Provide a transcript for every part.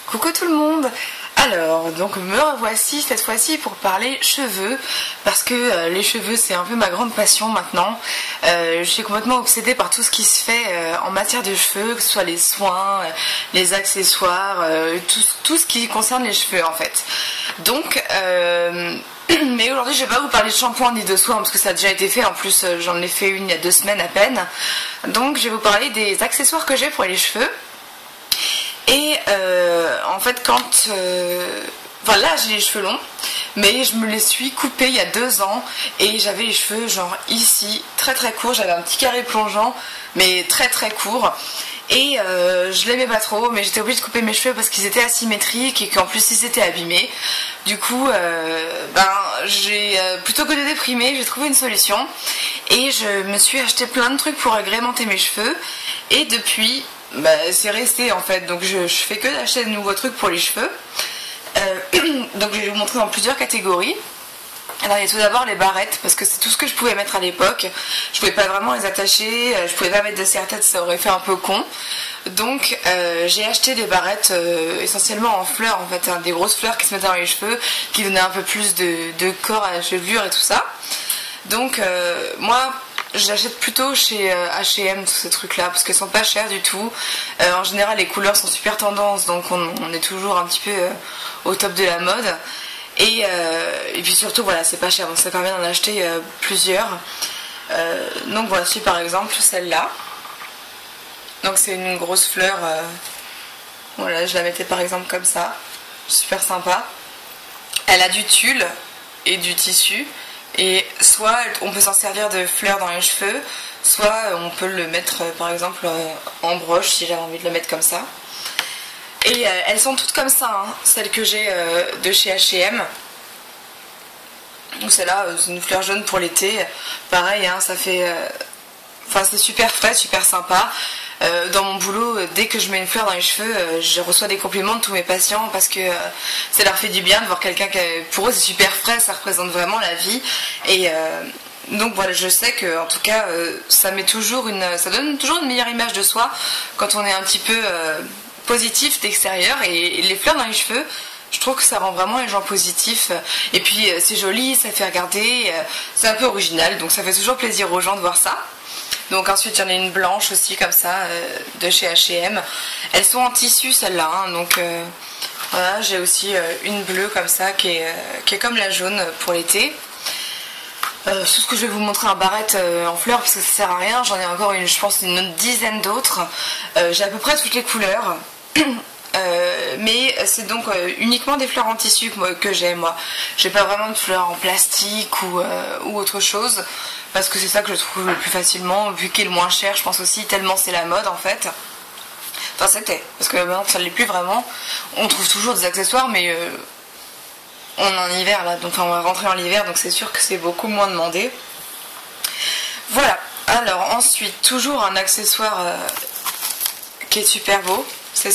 Coucou tout le monde. Alors, donc me revoici cette fois-ci pour parler cheveux, parce que les cheveux c'est un peu ma grande passion maintenant. Je suis complètement obsédée par tout ce qui se fait en matière de cheveux, que ce soit les soins, les accessoires, tout ce qui concerne les cheveux en fait. Donc, mais aujourd'hui je vais pas vous parler de shampoing ni de soins parce que ça a déjà été fait, en plus j'en ai fait une il y a 2 semaines à peine. Donc je vais vous parler des accessoires que j'ai pour les cheveux. Et en fait quand... Enfin là j'ai les cheveux longs, mais je me les suis coupés il y a 2 ans et j'avais les cheveux genre ici, très très courts, j'avais un petit carré plongeant, mais très très court. Et je l'aimais pas trop, mais j'étais obligée de couper mes cheveux parce qu'ils étaient asymétriques et qu'en plus ils étaient abîmés. Du coup, j'ai plutôt que de déprimer, j'ai trouvé une solution et je me suis acheté plein de trucs pour agrémenter mes cheveux. Et depuis, c'est resté en fait, donc je fais que d'acheter de nouveaux trucs pour les cheveux. Donc je vais vous montrer dans plusieurs catégories. Alors il y a tout d'abord les barrettes, parce que c'est tout ce que je pouvais mettre à l'époque. Je pouvais pas vraiment les attacher, je pouvais pas mettre de serre-tête, ça aurait fait un peu con. Donc j'ai acheté des barrettes essentiellement en fleurs en fait, des grosses fleurs qui se mettaient dans les cheveux, qui donnaient un peu plus de corps à la chevelure et tout ça. Donc moi j'achète plutôt chez H&M tous ces trucs là parce qu'elles sont pas chères du tout. En général les couleurs sont super tendance, donc on est toujours un petit peu au top de la mode. Et puis surtout voilà, c'est pas cher, donc ça permet d'en acheter plusieurs. Donc voici par exemple celle-là. Donc c'est une grosse fleur, voilà, je la mettais par exemple comme ça, super sympa. Elle a du tulle et du tissu, et soit on peut s'en servir de fleurs dans les cheveux, soit on peut le mettre par exemple en broche si j'avais envie de le mettre comme ça. Et elles sont toutes comme ça, hein, celles que j'ai de chez H&M. Donc celle-là, c'est une fleur jaune pour l'été. Pareil, hein, ça fait... Enfin, c'est super frais, super sympa. Dans mon boulot, dès que je mets une fleur dans les cheveux, je reçois des compliments de tous mes patients parce que ça leur fait du bien de voir quelqu'un qui... Pour eux, c'est super frais, ça représente vraiment la vie. Et... donc voilà, je sais que en tout cas ça donne toujours une meilleure image de soi quand on est un petit peu positif d'extérieur, et les fleurs dans les cheveux, je trouve que ça rend vraiment les gens positifs, et puis c'est joli, ça fait regarder, c'est un peu original, donc ça fait toujours plaisir aux gens de voir ça. Donc ensuite j'en ai une blanche aussi comme ça de chez H&M. Elles sont en tissu celles-là, hein, donc voilà, j'ai aussi une bleue comme ça qui est comme la jaune pour l'été. Tout ce que je vais vous montrer en barrette en fleurs parce que ça sert à rien, j'en ai encore je pense une dizaine d'autres. J'ai à peu près toutes les couleurs. Mais c'est donc uniquement des fleurs en tissu que j'ai moi. J'ai pas vraiment de fleurs en plastique ou autre chose, parce que c'est ça que je trouve le plus facilement, vu qu'il est le moins cher, je pense aussi, tellement c'est la mode en fait. Enfin c'était, parce que maintenant ça ne l'est plus vraiment. On trouve toujours des accessoires, mais on est en hiver là, donc on va rentrer en hiver, donc c'est sûr que c'est beaucoup moins demandé. Voilà, alors ensuite, toujours un accessoire qui est super beau, c'est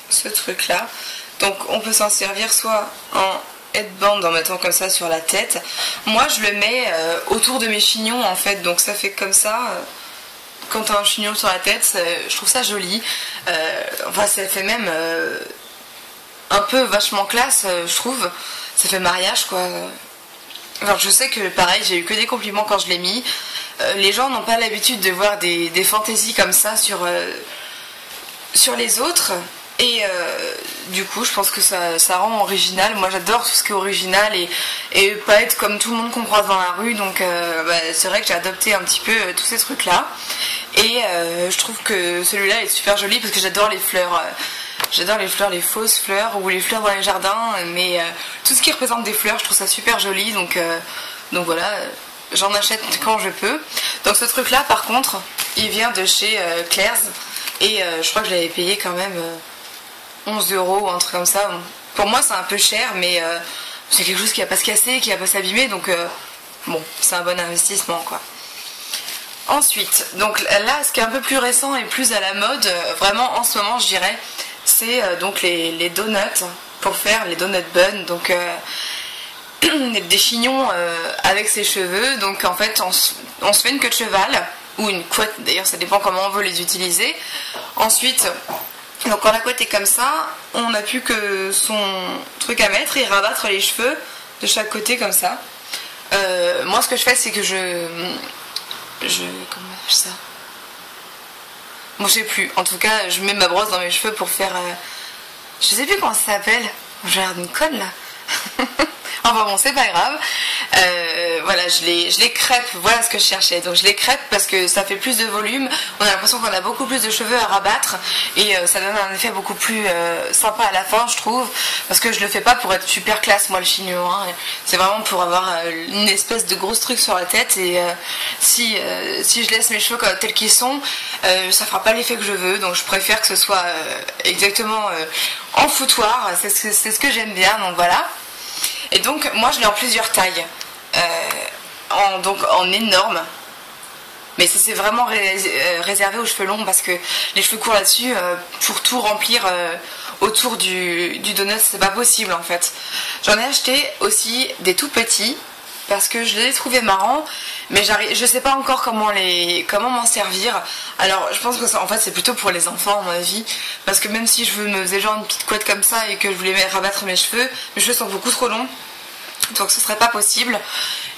ce truc là. Donc on peut s'en servir soit en headband en mettant comme ça sur la tête. Moi je le mets autour de mes chignons en fait, donc ça fait comme ça. Quand t'as un chignon sur la tête, je trouve ça joli. Enfin ça fait même... un peu vachement classe, je trouve. Ça fait mariage quoi. Alors je sais que pareil, j'ai eu que des compliments quand je l'ai mis. Les gens n'ont pas l'habitude de voir des fantaisies comme ça sur les autres. Et du coup je pense que ça rend original. Moi j'adore tout ce qui est original et pas être comme tout le monde qu'on croise dans la rue. Donc c'est vrai que j'ai adopté un petit peu tous ces trucs là. Et je trouve que celui-là est super joli parce que j'adore les fleurs. J'adore les fleurs, les fausses fleurs ou les fleurs dans les jardins, mais tout ce qui représente des fleurs, je trouve ça super joli, donc voilà, j'en achète quand je peux. Donc ce truc là par contre, il vient de chez Claire's, et je crois que je l'avais payé quand même 11 € ou un truc comme ça. Bon, pour moi c'est un peu cher, mais c'est quelque chose qui va pas se casser, qui va pas s'abîmer, donc bon, c'est un bon investissement quoi. Ensuite, donc là ce qui est un peu plus récent et plus à la mode, vraiment en ce moment je dirais, c'est donc les donuts, pour faire les donut buns, donc des chignons avec ses cheveux. Donc en fait on se fait une queue de cheval ou une couette, d'ailleurs ça dépend comment on veut les utiliser. Ensuite Donc quand la couette est comme ça, on n'a plus que son truc à mettre et rabattre les cheveux de chaque côté comme ça. Moi ce que je fais c'est que comment on appelle ça? Bon je sais plus, en tout cas je mets ma brosse dans mes cheveux pour faire... je sais plus comment ça s'appelle. J'ai l'air d'une conne là. Enfin bon, c'est pas grave. Voilà, je les crêpe, voilà ce que je cherchais. Donc je les crêpe parce que ça fait plus de volume. On a l'impression qu'on a beaucoup plus de cheveux à rabattre. Et ça donne un effet beaucoup plus sympa à la fin, je trouve. Parce que je le fais pas pour être super classe, moi, le chignon. Hein. C'est vraiment pour avoir une espèce de gros truc sur la tête. Et si je laisse mes cheveux tels qu'ils sont, ça fera pas l'effet que je veux. Donc je préfère que ce soit exactement en foutoir. C'est ce que j'aime bien, donc voilà. Et donc moi je l'ai en plusieurs tailles, donc en énorme, mais c'est vraiment réservé aux cheveux longs parce que les cheveux courts là-dessus, pour tout remplir autour du donut, c'est pas possible en fait. J'en ai acheté aussi des tout petits parce que je les ai trouvés marrants, mais je sais pas encore comment m'en servir. Alors je pense que en fait c'est plutôt pour les enfants à mon avis, parce que même si je me faisais genre une petite couette comme ça et que je voulais rabattre mes cheveux sont beaucoup trop longs, donc ce serait pas possible.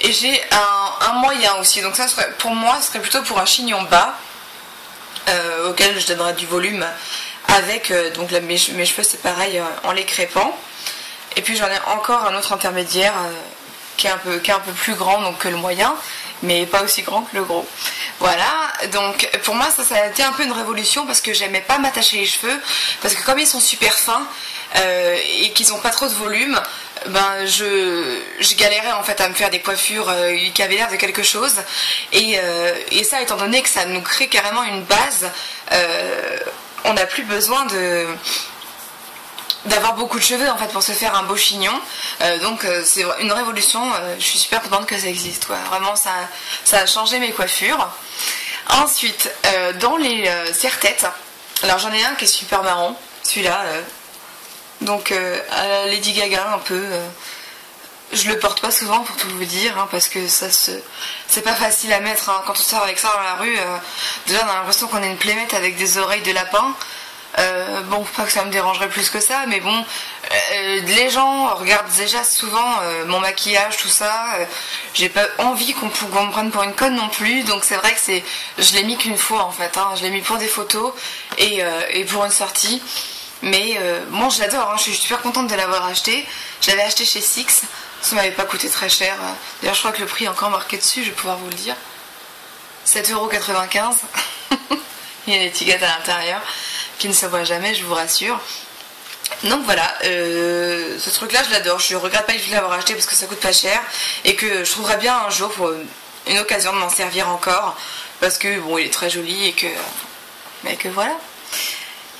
Et j'ai un moyen aussi, donc ça serait, pour moi ce serait plutôt pour un chignon bas auquel je donnerais du volume avec donc mes cheveux c'est pareil en les crêpant. Et puis j'en ai encore un autre intermédiaire qui est un peu plus grand donc que le moyen, mais pas aussi grand que le gros. Voilà, donc pour moi ça a été un peu une révolution parce que j'aimais pas m'attacher les cheveux, parce que comme ils sont super fins et qu'ils ont pas trop de volume, ben je galérais en fait à me faire des coiffures qui avaient l'air de quelque chose, et ça étant donné que ça nous crée carrément une base, on n'a plus besoin d'avoir beaucoup de cheveux en fait pour se faire un beau chignon, donc c'est une révolution. Je suis super contente que ça existe quoi. Vraiment ça a changé mes coiffures. Ensuite dans les serre-têtes, alors j'en ai un qui est super marrant, celui-là, donc à la Lady Gaga un peu. Je le porte pas souvent pour tout vous dire, hein, parce que c'est pas facile à mettre, hein. Quand on sort avec ça dans la rue, déjà on a l'impression qu'on est une plémette avec des oreilles de lapin. Bon, pas que ça me dérangerait plus que ça, mais bon, les gens regardent déjà souvent mon maquillage, tout ça. J'ai pas envie qu'on me prenne pour une conne non plus, donc c'est vrai que je l'ai mis qu'une fois en fait, hein. Je l'ai mis pour des photos et pour une sortie. Mais bon, je l'adore, hein. Je suis super contente de l'avoir acheté. Je l'avais acheté chez Six, ça m'avait pas coûté très cher. D'ailleurs, je crois que le prix est encore marqué dessus, je vais pouvoir vous le dire. 7,95 €. Il y a une étiquette à l'intérieur qui ne se voit jamais, je vous rassure. Donc voilà, ce truc là je l'adore, je regrette pas du tout de l'avoir acheté parce que ça coûte pas cher et que je trouverais bien un jour pour une occasion de m'en servir encore, parce que bon, il est très joli et que voilà.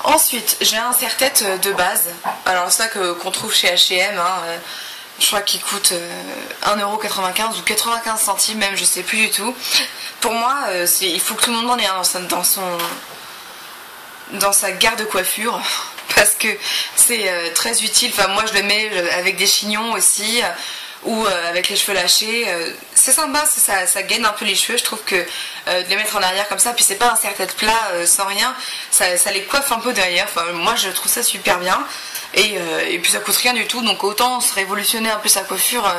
Ensuite j'ai un serre-tête de base, alors ça qu'on trouve chez H&M, hein, je crois qu'il coûte 1,95 € ou 95 centimes même, je sais plus du tout. Pour moi il faut que tout le monde en ait un dans sa garde coiffure, parce que c'est très utile. Enfin moi je le mets avec des chignons aussi, ou avec les cheveux lâchés, c'est sympa, ça gaine un peu les cheveux, je trouve que de les mettre en arrière comme ça, puis c'est pas un serre-tête plat sans rien, ça les coiffe un peu derrière. Enfin moi je trouve ça super bien, et puis ça coûte rien du tout, donc autant se révolutionner un peu sa coiffure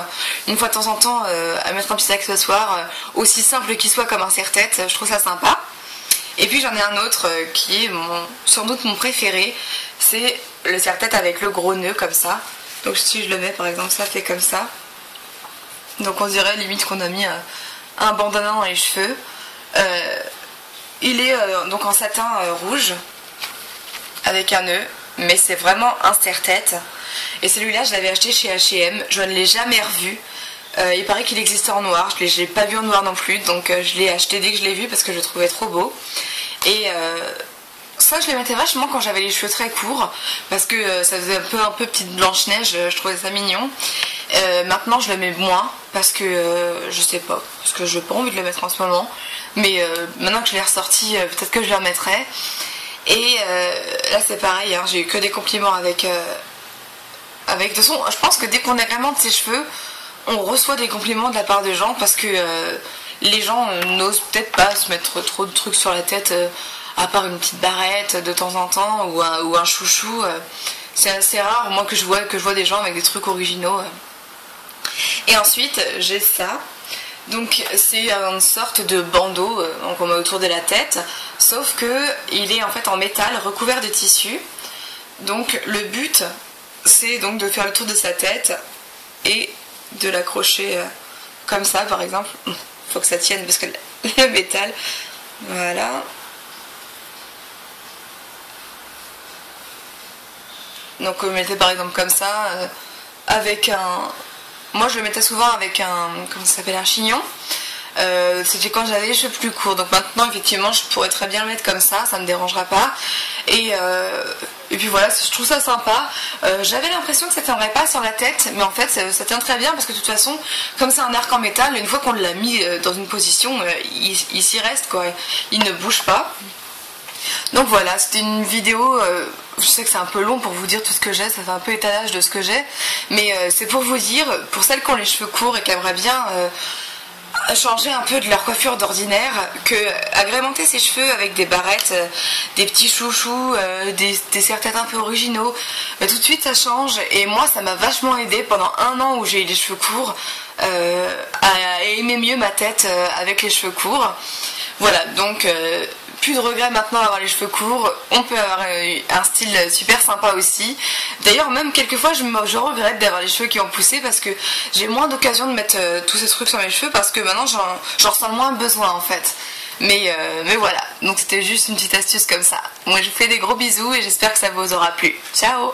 une fois de temps en temps, à mettre un petit accessoire aussi simple qu'il soit comme un serre-tête, je trouve ça sympa. Et puis j'en ai un autre qui est sans doute mon préféré, c'est le serre-tête avec le gros nœud comme ça. Donc si je le mets par exemple, ça fait comme ça. Donc on dirait limite qu'on a mis un bandana dans les cheveux. Il est donc en satin rouge avec un nœud, mais c'est vraiment un serre-tête. Et celui-là je l'avais acheté chez H&M, je ne l'ai jamais revu. Il paraît qu'il existait en noir, je ne l'ai pas vu en noir non plus, donc je l'ai acheté dès que je l'ai vu parce que je le trouvais trop beau. Et ça je les mettais vachement quand j'avais les cheveux très courts, parce que ça faisait un peu petite Blanche-Neige, je trouvais ça mignon. Maintenant je le mets moins, parce que je sais pas, parce que je n'ai pas envie de le mettre en ce moment, mais maintenant que je l'ai ressorti, peut-être que je le remettrai. Et là c'est pareil, hein, j'ai eu que des compliments avec de toute façon, je pense que dès qu'on agrémente ses cheveux, on reçoit des compliments de la part de gens, parce que les gens n'osent peut-être pas se mettre trop de trucs sur la tête à part une petite barrette de temps en temps ou un chouchou. C'est assez rare moi que je vois des gens avec des trucs originaux. Et ensuite j'ai ça. Donc c'est une sorte de bandeau qu'on met autour de la tête, sauf que il est en fait en métal recouvert de tissu. Donc le but c'est donc de faire le tour de sa tête et de l'accrocher comme ça par exemple. Faut que ça tienne parce que le métal, voilà. Donc vous le mettez par exemple comme ça, avec un... Moi je le mettais souvent avec un... Comment ça s'appelle? Un chignon. C'était quand j'avais les cheveux plus courts. Donc maintenant effectivement je pourrais très bien le mettre comme ça me dérangera pas. Et puis voilà, je trouve ça sympa. J'avais l'impression que ça tiendrait pas sur la tête, mais en fait ça tient très bien parce que de toute façon, comme c'est un arc en métal, une fois qu'on l'a mis dans une position, il s'y reste quoi. Il ne bouge pas. Donc voilà, c'était une vidéo, je sais que c'est un peu long pour vous dire tout ce que j'ai, ça fait un peu étalage de ce que j'ai, mais c'est pour vous dire, pour celles qui ont les cheveux courts et qui aimeraient bien changer un peu de leur coiffure d'ordinaire, que agrémenter ses cheveux avec des barrettes, des petits chouchous, des serre-têtes un peu originaux, tout de suite ça change. Et moi ça m'a vachement aidé pendant un an où j'ai eu les cheveux courts à aimer mieux ma tête avec les cheveux courts. Voilà, donc plus de regrets maintenant d'avoir les cheveux courts, on peut avoir un style super sympa aussi. D'ailleurs même quelquefois je regrette d'avoir les cheveux qui ont poussé parce que j'ai moins d'occasion de mettre tous ces trucs sur mes cheveux parce que maintenant j'en ressens moins besoin en fait. Mais voilà, donc c'était juste une petite astuce comme ça. Moi je vous fais des gros bisous et j'espère que ça vous aura plu. Ciao!